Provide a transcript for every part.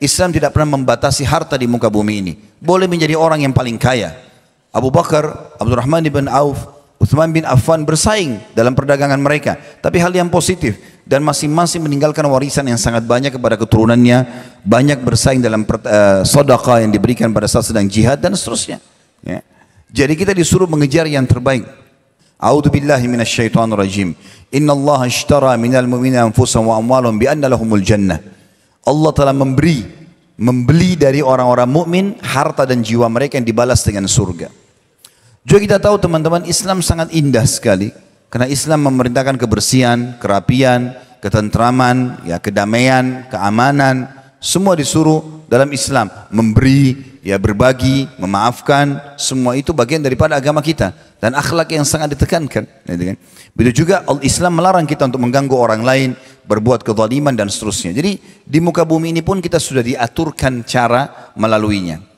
Islam tidak pernah membatasi harta di muka bumi ini. Boleh menjadi orang yang paling kaya. Abu Bakar, Abdurrahman bin Auf, Uthman bin Affan bersaing dalam perdagangan mereka. Tapi hal yang positif. Dan masing-masing meninggalkan warisan yang sangat banyak kepada keturunannya. Banyak bersaing dalam sedekah yang diberikan pada saat sedang jihad dan seterusnya. Ya. Jadi kita disuruh mengejar yang terbaik. A'udzu billahi minasyaitonir rajim. Innallaha ashtara minal mu'minina anfusahum wa amwalahum bi anna lahumul jannah. Allah telah membeli dari orang-orang mukmin harta dan jiwa mereka yang dibalas dengan surga. Juga kita tahu teman-teman, Islam sangat indah sekali karena Islam memerintahkan kebersihan, kerapian, ketentraman, ya kedamaian, keamanan, semua disuruh dalam Islam. Memberi, ya berbagi, memaafkan, semua itu bagian daripada agama kita dan akhlak yang sangat ditekankan. Begitu juga Islam melarang kita untuk mengganggu orang lain, berbuat kezaliman dan seterusnya. Jadi di muka bumi ini pun kita sudah diaturkan cara melaluinya.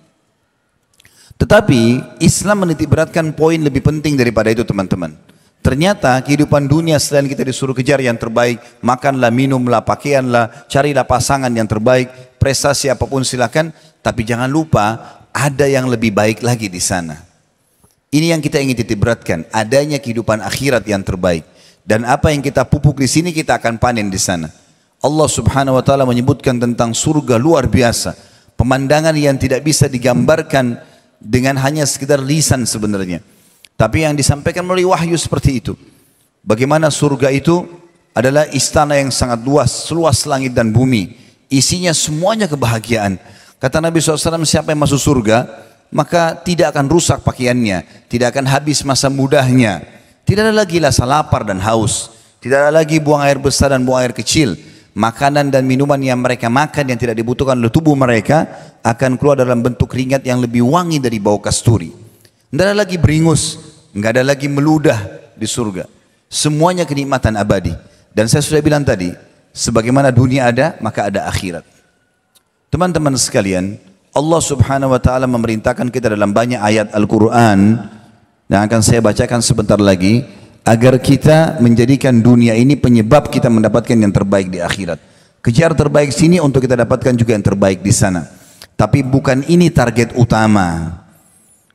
Tetapi Islam menitikberatkan poin lebih penting daripada itu teman-teman. Ternyata kehidupan dunia selain kita disuruh kejar yang terbaik, makanlah, minumlah, pakaianlah, carilah pasangan yang terbaik, prestasi apapun silakan, tapi jangan lupa ada yang lebih baik lagi di sana. Ini yang kita ingin titikberatkan, adanya kehidupan akhirat yang terbaik. Dan apa yang kita pupuk di sini kita akan panen di sana. Allah Subhanahu wa taala menyebutkan tentang surga luar biasa. Pemandangan yang tidak bisa digambarkan dengan hanya sekedar lisan sebenarnya. Tapi yang disampaikan melalui wahyu seperti itu. Bagaimana surga itu adalah istana yang sangat luas, seluas langit dan bumi. Isinya semuanya kebahagiaan. Kata Nabi SAW, siapa yang masuk surga, maka tidak akan rusak pakaiannya, tidak akan habis masa mudahnya. Tidak ada lagi rasa lapar dan haus. Tidak ada lagi buang air besar dan buang air kecil. Makanan dan minuman yang mereka makan yang tidak dibutuhkan oleh tubuh mereka akan keluar dalam bentuk keringat yang lebih wangi dari bau kasturi. Tidak ada lagi beringus, tidak ada lagi meludah di surga. Semuanya kenikmatan abadi. Dan saya sudah bilang tadi, sebagaimana dunia ada, maka ada akhirat. Teman-teman sekalian, Allah Subhanahu wa taala memerintahkan kita dalam banyak ayat Al-Quran yang akan saya bacakan sebentar lagi, agar kita menjadikan dunia ini penyebab kita mendapatkan yang terbaik di akhirat. Kejar terbaik sini untuk kita dapatkan juga yang terbaik di sana. Tapi bukan ini target utama.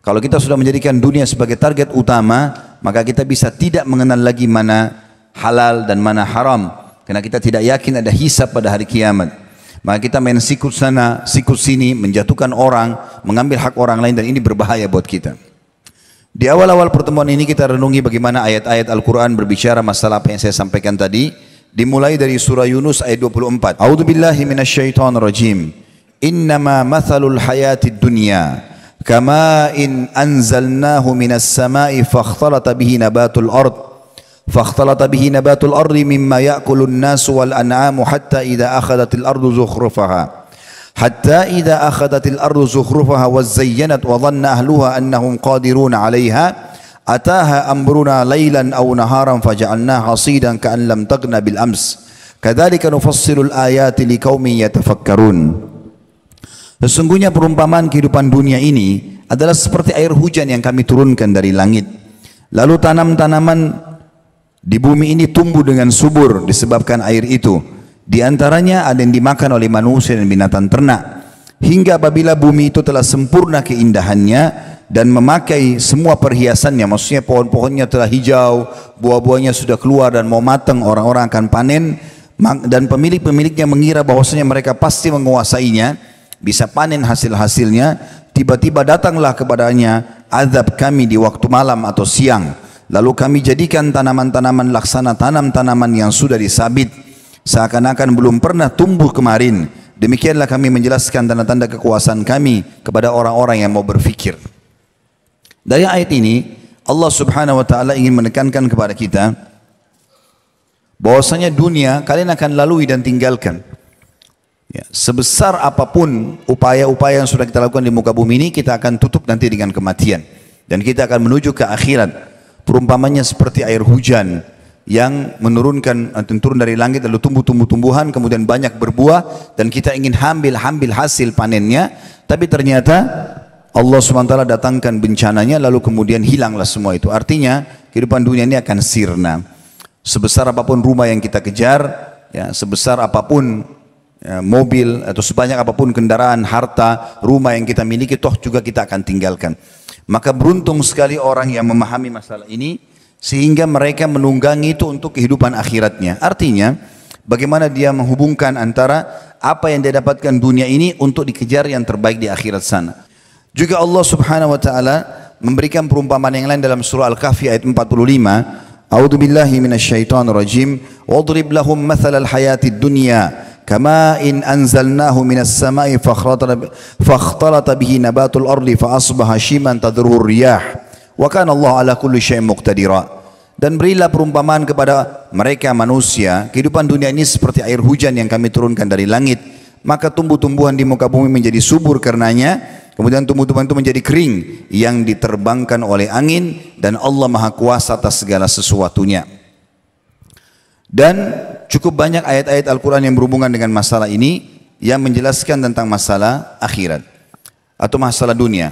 Kalau kita sudah menjadikan dunia sebagai target utama, maka kita bisa tidak mengenal lagi mana halal dan mana haram. Karena kita tidak yakin ada hisab pada hari kiamat. Maka kita main sikut sana, sikut sini, menjatuhkan orang, mengambil hak orang lain, dan ini berbahaya buat kita. Di awal-awal pertemuan ini kita renungi bagaimana ayat-ayat Al-Quran berbicara masalah apa yang saya sampaikan tadi. Dimulai dari surah Yunus ayat 24. A'udzu billahi minasyaitonir rajim. Innama mathalul hayatid dunya kama in anzalnahu minas sama'i fakhtalata bihi nabatul ard. Fakhtalata bihi nabatul ardi mimma ya'kulun nasu wal an'amu hatta idza akhadhatil ardu zukhrufaha. حتى إذا أخذت الأرض زخرفها وزينت وظن أهلها أنهم قادرون عليها أتاها أمرنا ليلا أو نهارا فجعلناها حصيدا كأن لم تغن بالأمس كذلك نفصل الآيات لقوم يتفكرون. Sesungguhnya perumpamaan kehidupan dunia ini adalah seperti air hujan yang kami turunkan dari langit. Lalu tanam-tanaman di bumi ini tumbuh dengan subur disebabkan air itu. Di antaranya ada yang dimakan oleh manusia dan binatang ternak. Hingga apabila bumi itu telah sempurna keindahannya dan memakai semua perhiasannya, maksudnya pohon-pohonnya telah hijau, buah-buahnya sudah keluar dan mau matang, orang-orang akan panen, dan pemilik-pemiliknya mengira bahwasanya mereka pasti menguasainya, bisa panen hasil-hasilnya, tiba-tiba datanglah kepadanya azab kami di waktu malam atau siang. Lalu kami jadikan tanaman-tanaman laksana tanam-tanaman yang sudah disabit, seakan-akan belum pernah tumbuh kemarin. Demikianlah kami menjelaskan tanda-tanda kekuasaan kami kepada orang-orang yang mau berfikir. Dari ayat ini Allah Subhanahu wa taala ingin menekankan kepada kita bahwasanya dunia kalian akan lalui dan tinggalkan. Ya, sebesar apapun upaya-upaya yang sudah kita lakukan di muka bumi ini, kita akan tutup nanti dengan kematian dan kita akan menuju ke akhirat. Perumpamannya seperti air hujan yang menurunkan, turun dari langit lalu tumbuh tumbuhan kemudian banyak berbuah dan kita ingin ambil hasil panennya, tapi ternyata Allah SWT datangkan bencananya lalu kemudian hilanglah semua itu. Artinya kehidupan dunia ini akan sirna. Sebesar apapun rumah yang kita kejar, ya, sebesar apapun mobil atau sebanyak apapun kendaraan, harta, rumah yang kita miliki, toh juga kita akan tinggalkan. Maka beruntung sekali orang yang memahami masalah ini sehingga mereka menunggangi itu untuk kehidupan akhiratnya. Artinya bagaimana dia menghubungkan antara apa yang dia dapatkan dunia ini untuk dikejar yang terbaik di akhirat sana. Juga Allah Subhanahu wa taala memberikan perumpamaan yang lain dalam surah Al-Kahfi ayat 45. A'udzu billahi minasyaitonir rajim. Wadrib lahum mathalal hayatid dunya kama in anzalnahu minas sama'i fakhtalata bihi nabatul ardi fa asbaha shiman tadruhu riyah wa kana Allah ala kulli syai'in muqtadira. Dan berilah perumpamaan kepada mereka manusia, kehidupan dunia ini seperti air hujan yang kami turunkan dari langit, maka tumbuh-tumbuhan di muka bumi menjadi subur karenanya, kemudian tumbuh-tumbuhan itu menjadi kering yang diterbangkan oleh angin, dan Allah Maha Kuasa atas segala sesuatunya. Dan cukup banyak ayat-ayat Al-Quran yang berhubungan dengan masalah ini yang menjelaskan tentang masalah akhirat atau masalah dunia.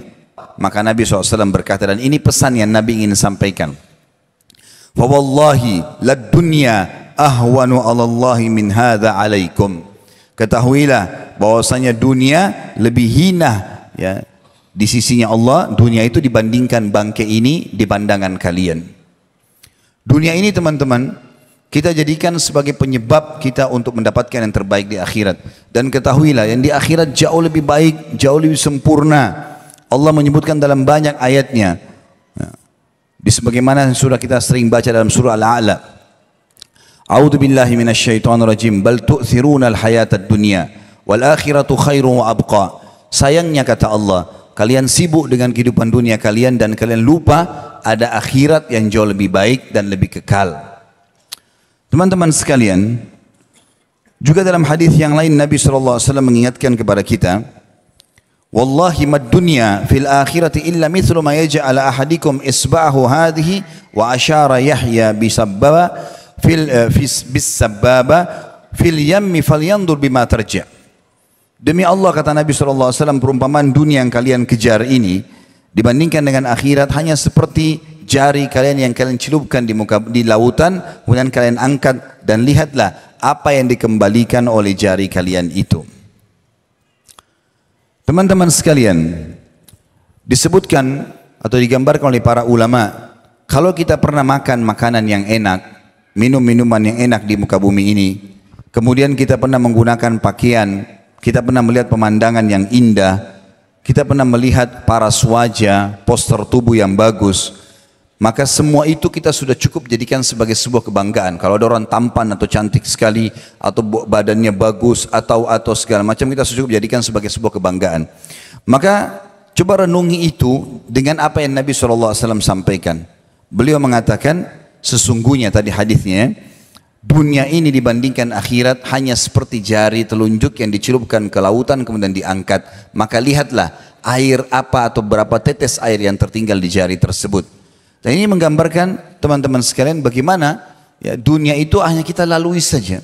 Maka Nabi SAW berkata, dan ini pesan yang Nabi ingin sampaikan, فَوَاللَّهِ لَدُّنْيَا أَهْوَنُ عَلَى اللَّهِ مِنْ هَذَا عَلَيْكُمْ. Ketahuilah bahwasanya dunia lebih hina ya di sisinya Allah, dunia itu dibandingkan bangkai ini di pandangan kalian. Dunia ini teman-teman kita jadikan sebagai penyebab kita untuk mendapatkan yang terbaik di akhirat. Dan ketahuilah yang di akhirat jauh lebih baik, jauh lebih sempurna. Allah menyebutkan dalam banyak ayatnya. Di sebagaimana surah kita sering baca dalam surah Al-A'la. A'udzu billahi minasyaitonir rajim. Bal tu'thiruna al-hayatad dunya wal akhiratu khairu wa abqa. Sayangnya kata Allah, kalian sibuk dengan kehidupan dunia kalian dan kalian lupa ada akhirat yang jauh lebih baik dan lebih kekal. Teman-teman sekalian, juga dalam hadis yang lain Nabi SAW mengingatkan kepada kita, wallahi mad dunya fil akhirati illa mithlu ma yaj'ala ahadikum isba'ahu hadhihi wa asyara Yahya bisabbaba fil yammi falyandur bima tarja'. Demi Allah kata Nabi SAW, perumpamaan dunia yang kalian kejar ini dibandingkan dengan akhirat hanya seperti jari kalian yang kalian celupkan di lautan, kemudian kalian angkat dan lihatlah apa yang dikembalikan oleh jari kalian itu. Teman-teman sekalian, disebutkan atau digambarkan oleh para ulama, kalau kita pernah makan makanan yang enak, minum minuman yang enak di muka bumi ini, kemudian kita pernah menggunakan pakaian, kita pernah melihat pemandangan yang indah, kita pernah melihat paras wajah, postur tubuh yang bagus, maka semua itu kita sudah cukup jadikan sebagai sebuah kebanggaan. Kalau ada orang tampan atau cantik sekali, atau badannya bagus, atau segala macam, kita sudah cukup jadikan sebagai sebuah kebanggaan. Maka coba renungi itu dengan apa yang Nabi SAW sampaikan. Beliau mengatakan, sesungguhnya tadi hadisnya, dunia ini dibandingkan akhirat hanya seperti jari telunjuk yang dicelupkan ke lautan kemudian diangkat. Maka lihatlah air apa atau berapa tetes air yang tertinggal di jari tersebut. Dan ini menggambarkan teman-teman sekalian bagaimana ya, dunia itu hanya kita lalui saja.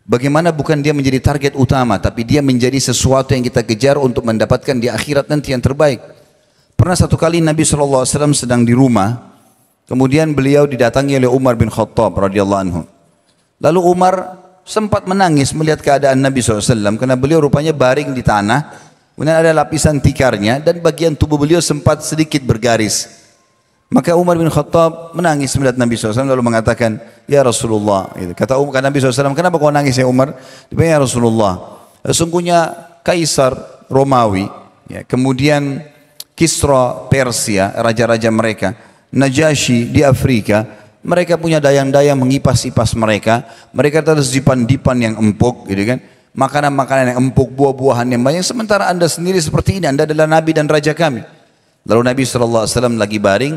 Bagaimana bukan dia menjadi target utama, tapi dia menjadi sesuatu yang kita kejar untuk mendapatkan di akhirat nanti yang terbaik. Pernah satu kali Nabi SAW sedang di rumah, kemudian beliau didatangi oleh Umar bin Khattab radhiyallahu anhu. Lalu Umar sempat menangis melihat keadaan Nabi SAW karena beliau rupanya baring di tanah, kemudian ada lapisan tikarnya dan bagian tubuh beliau sempat sedikit bergaris. Maka Umar bin Khattab menangis melihat Nabi SAW lalu mengatakan, ya Rasulullah. Kata Nabi SAW, kenapa kau nangis ya Umar? Dia bilang, ya Rasulullah, sesungguhnya Kaisar Romawi, ya, kemudian Kisra Persia, raja-raja mereka, Najasyi di Afrika, mereka punya dayang-dayang mengipas-ipas mereka terus dipan-dipan yang empuk, gitu kan? Makanan-makanan yang empuk, buah-buahan yang banyak, sementara anda sendiri seperti ini, anda adalah Nabi dan Raja kami. Lalu Nabi SAW lagi baring,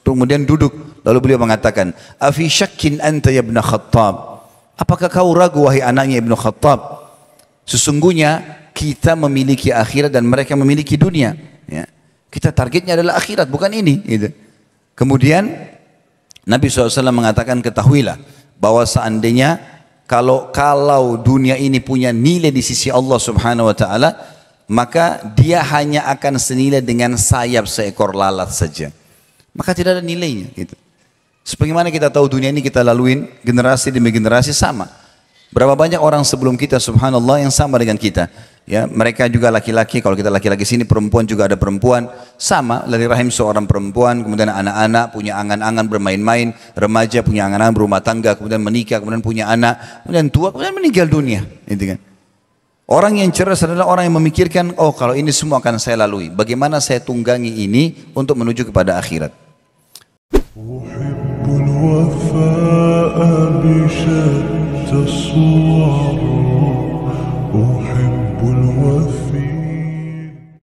kemudian duduk. Lalu beliau mengatakan, Afi syakkin anta ya ibn Khattab. Apakah kau ragu wahai anaknya Ibn Khattab? Sesungguhnya kita memiliki akhirat dan mereka memiliki dunia. Ya. Kita targetnya adalah akhirat, bukan ini. Gitu. Kemudian Nabi SAW mengatakan, ketahuilah bahwa seandainya kalau dunia ini punya nilai di sisi Allah Subhanahu Wa Taala, maka dia hanya akan senilai dengan sayap seekor lalat saja. Maka tidak ada nilainya. Gitu. Sebagaimana kita tahu dunia ini kita laluin generasi demi generasi sama. Berapa banyak orang sebelum kita subhanallah yang sama dengan kita. Ya, mereka juga laki-laki, kalau kita laki-laki sini, perempuan juga ada perempuan sama dari rahim seorang perempuan, kemudian anak-anak punya angan-angan bermain-main, remaja punya angan-angan berumah tangga, kemudian menikah, kemudian punya anak, kemudian tua, kemudian meninggal dunia, gitu kan. Orang yang cerdas adalah orang yang memikirkan, oh kalau ini semua akan saya lalui, bagaimana saya tunggangi ini untuk menuju kepada akhirat.